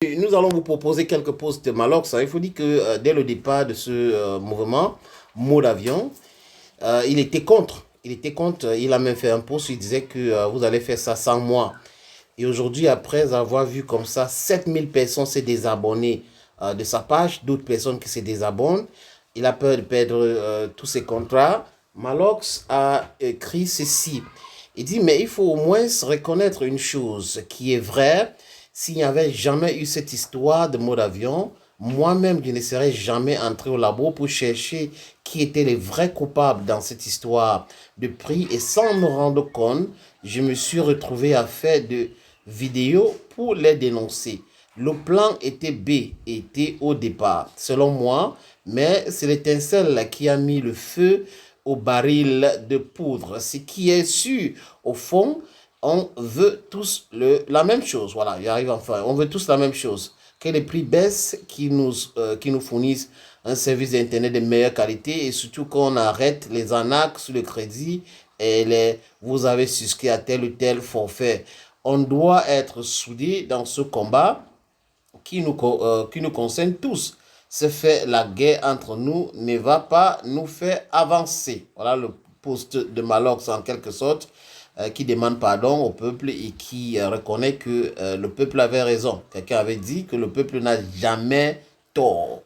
Nous allons vous proposer quelques postes de Malox. Il faut dire que dès le départ de ce mouvement, mot d'avion, il était contre. Il était contre. Il a même fait un post. Il disait que vous allez faire ça sans moi. Et aujourd'hui, après avoir vu comme ça 7000 personnes se désabonner de sa page, d'autres personnes qui se désabonnent, il a peur de perdre tous ses contrats. Malox a écrit ceci. Il dit, mais il faut au moins se reconnaître une chose qui est vraie. S'il n'y avait jamais eu cette histoire de mot d'avion, moi-même, je ne serais jamais entré au labo pour chercher qui étaient les vrais coupables dans cette histoire de prix. Et sans me rendre compte, je me suis retrouvé à faire de vidéos pour les dénoncer. Le plan était B, était au départ, selon moi, mais c'est l'étincelle qui a mis le feu au baril de poudre. Ce qui est sûr, au fond, on veut tous la même chose. Voilà, j'arrive enfin. On veut tous la même chose. Que les prix baissent, qui nous fournissent un service d'Internet de meilleure qualité et surtout qu'on arrête les arnaques sur le crédit et vous avez souscrit à tel ou tel forfait. On doit être soudés dans ce combat qui nous concerne tous. Ce fait, la guerre entre nous ne va pas nous faire avancer. Voilà le poste de Malox en quelque sorte, qui demande pardon au peuple et qui reconnaît que le peuple avait raison. Quelqu'un avait dit que le peuple n'a jamais tort.